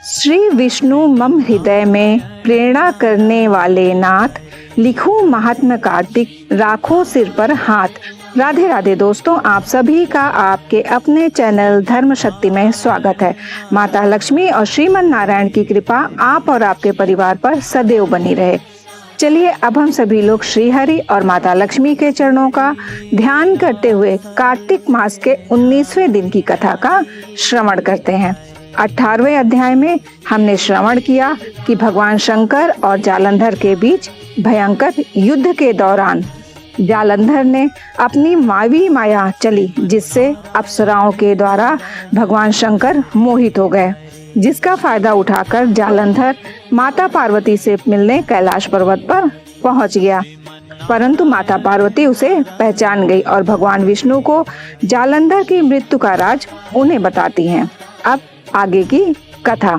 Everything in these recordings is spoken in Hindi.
श्री विष्णु मम हृदय में प्रेरणा करने वाले नाथ, लिखूं महात्म कार्तिक, राखो सिर पर हाथ। राधे राधे दोस्तों, आप सभी का आपके अपने चैनल धर्म शक्ति में स्वागत है। माता लक्ष्मी और श्रीमन नारायण की कृपा आप और आपके परिवार पर सदैव बनी रहे। चलिए अब हम सभी लोग श्री हरि और माता लक्ष्मी के चरणों का ध्यान करते हुए कार्तिक मास के 19वें दिन की कथा का श्रवण करते हैं। 18वें अध्याय में हमने श्रवण किया कि भगवान शंकर और जालंधर के बीच भयंकर युद्ध के दौरान जालंधर ने अपनी मावी माया चली, जिससे अप्सराओं के द्वारा भगवान शंकर मोहित हो गए, जिसका फायदा उठाकर जालंधर माता पार्वती से मिलने कैलाश पर्वत पर पहुंच गया। परंतु माता पार्वती उसे पहचान गई और भगवान विष्णु को जालंधर की मृत्यु का राज उन्हें बताती हैं। अब आगे की कथा।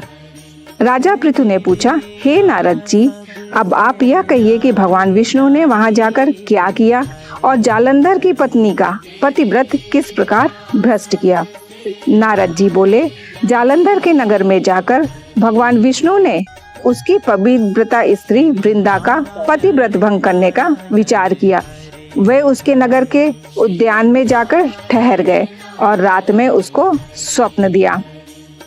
राजा पृथु ने पूछा, हे नारद जी, अब आप यह कहिए कि भगवान विष्णु ने वहां जाकर क्या किया और जालंधर की पत्नी का पतिव्रत किस प्रकार भ्रष्ट किया। नारद जी बोले, जालंधर के नगर में जाकर भगवान विष्णु ने उसकी पवित्रता स्त्री वृंदा का पतिव्रत भंग करने का विचार किया। वे उसके नगर के उद्यान में जाकर ठहर गए और रात में उसको स्वप्न दिया।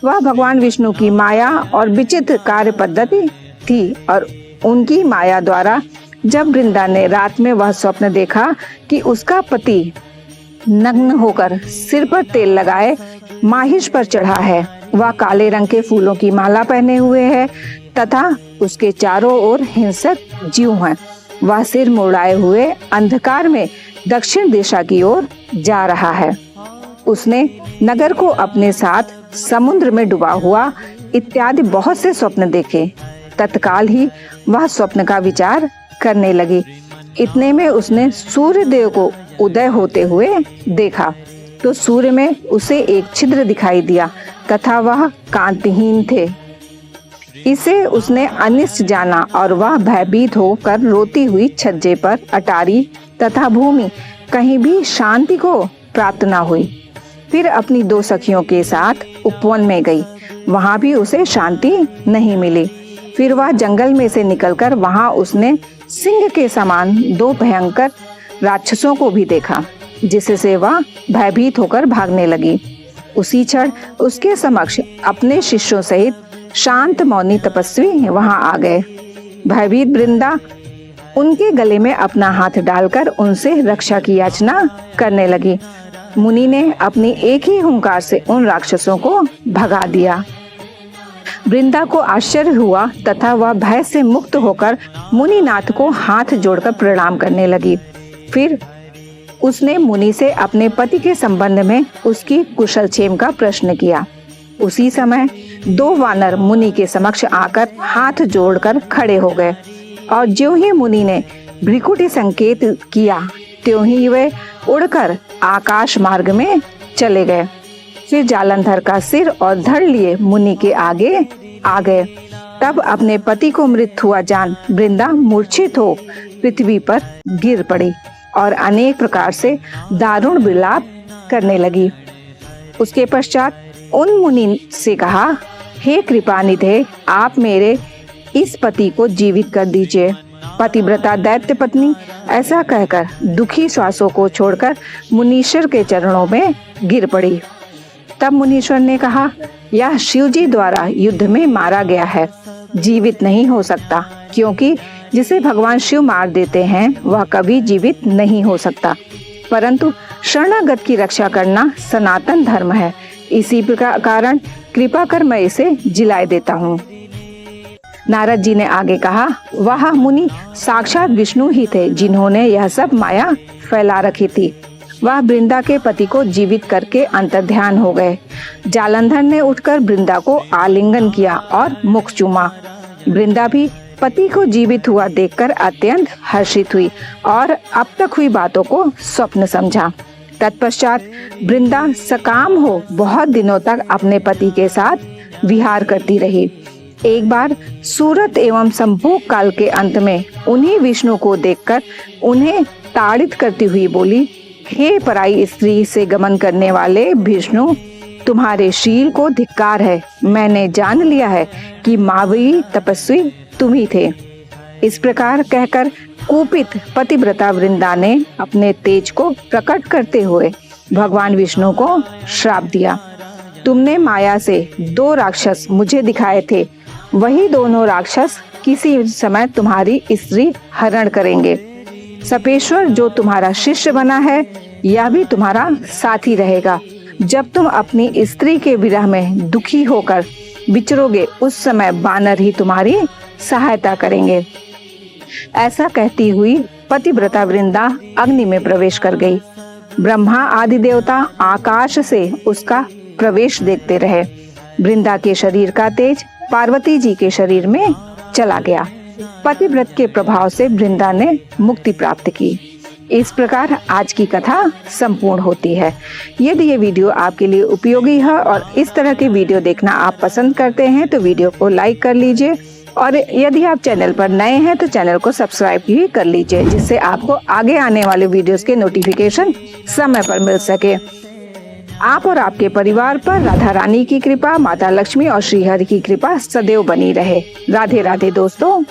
वह भगवान विष्णु की माया और विचित्र कार्य पद्धति थी और उनकी माया द्वारा जब वृंदा ने रात में वह स्वप्न देखा कि उसका पति नग्न होकर सिर पर तेल लगाए माहिष पर चढ़ा है, वह काले रंग के फूलों की माला पहने हुए है तथा उसके चारों ओर हिंसक जीव हैं। वह सिर मुड़ाए हुए अंधकार में दक्षिण दिशा की ओर जा रहा है। उसने नगर को अपने साथ समुद्र में डूबा हुआ इत्यादि बहुत से स्वप्न देखे। तत्काल ही वह स्वप्न का विचार करने लगी। इतने में उसने सूर्य देव को उदय होते हुए देखा तो सूर्य में उसे एक छिद्र दिखाई दिया तथा वह कांतिहीन थे। इसे उसने अनिष्ट जाना और वह भयभीत होकर रोती हुई छज्जे पर अटारी तथा भूमि कहीं भी शांति को प्राप्त न हुई। फिर अपनी 2 सखियों के साथ उपवन में गई, वहां भी उसे शांति नहीं मिली। फिर वह जंगल में से निकलकर वहां उसने सिंह के समान 2 भयंकर राक्षसों को भी देखा, जिससे वह भयभीत होकर भागने लगी। उसी क्षण उसके समक्ष अपने शिष्यों सहित शांत मौनी तपस्वी वहां आ गए। भयभीत वृंदा उनके गले में अपना हाथ डालकर उनसे रक्षा की याचना करने लगी। मुनि ने अपनी एक ही हुंकार से उन राक्षसों को भगा दिया। वृंदा को आश्चर्य हुआ तथा वह भय से मुक्त होकर मुनिनाथ को हाथ जोड़कर प्रणाम करने लगी। फिर उसने मुनि से अपने पति के संबंध में उसकी कुशलक्षेम का प्रश्न किया। उसी समय 2 वानर मुनि के समक्ष आकर हाथ जोड़कर खड़े हो गए और ज्यों ही मुनि ने भ्रिकुटी संकेत किया त्यों ही वे उड़कर आकाश मार्ग में चले गए। फिर जालंधर का सिर और धड़ लिए मुनि के आगे आ गए। तब अपने पति को मृत हुआ जान वृंदा मूर्छित हो पृथ्वी पर गिर पड़ी और अनेक प्रकार से दारुण विलाप करने लगी। उसके पश्चात उन मुनि से कहा, हे कृपानिधे, आप मेरे इस पति को जीवित कर दीजिए। पतिव्रता दैत्य पत्नी ऐसा कहकर दुखी श्वासों को छोड़कर मुनीश्वर के चरणों में गिर पड़ी। तब मुनीश्वर ने कहा, यह शिव जी द्वारा युद्ध में मारा गया है, जीवित नहीं हो सकता, क्योंकि जिसे भगवान शिव मार देते हैं वह कभी जीवित नहीं हो सकता। परंतु शरणागत की रक्षा करना सनातन धर्म है, इसी कारण कृपा कर मैं इसे जिलाए देता हूँ। नारद जी ने आगे कहा, वह मुनि साक्षात विष्णु ही थे, जिन्होंने यह सब माया फैला रखी थी। वह वृंदा के पति को जीवित करके अंतर्ध्यान हो गए। जालंधर ने उठकर वृंदा को आलिंगन किया और मुख चूमा। वृंदा भी पति को जीवित हुआ देखकर अत्यंत हर्षित हुई और अब तक हुई बातों को स्वप्न समझा। तत्पश्चात वृंदा सकाम हो बहुत दिनों तक अपने पति के साथ विहार करती रही। एक बार सूरत एवं संभोग काल के अंत में उन्हीं विष्णु को देखकर उन्हें ताड़ित करती हुई बोली, हे पराई स्त्री से गमन करने वाले विष्णु, तुम्हारे शील को धिक्कार है। मैंने जान लिया है कि महावीर तपस्वी तुम ही थे। इस प्रकार कहकर कुपित पतिव्रता वृंदा ने अपने तेज को प्रकट करते हुए भगवान विष्णु को श्राप दिया। तुमने माया से 2 राक्षस मुझे दिखाए थे, वही दोनों राक्षस किसी समय तुम्हारी स्त्री हरण करेंगे। सपेश्वर जो तुम्हारा शिष्य बना है, यह भी तुम्हारा साथी रहेगा। जब तुम अपनी स्त्री के विरह में दुखी होकर विचरोगे, उस समय बानर ही तुम्हारी सहायता करेंगे। ऐसा कहती हुई पतिव्रता वृंदा अग्नि में प्रवेश कर गई। ब्रह्मा आदि देवता आकाश से उसका प्रवेश देखते रहे। वृंदा के शरीर का तेज पार्वती जी के शरीर में चला गया। पतिव्रत के प्रभाव से वृंदा ने मुक्ति प्राप्त की। इस प्रकार आज की कथा संपूर्ण होती है। यदि ये वीडियो आपके लिए उपयोगी है और इस तरह के वीडियो देखना आप पसंद करते हैं तो वीडियो को लाइक कर लीजिए, और यदि आप चैनल पर नए हैं तो चैनल को सब्सक्राइब भी कर लीजिए, जिससे आपको आगे आने वाले वीडियोस के नोटिफिकेशन समय पर मिल सके। आप और आपके परिवार पर राधा रानी की कृपा, माता लक्ष्मी और श्री हरि की कृपा सदैव बनी रहे। राधे राधे दोस्तों।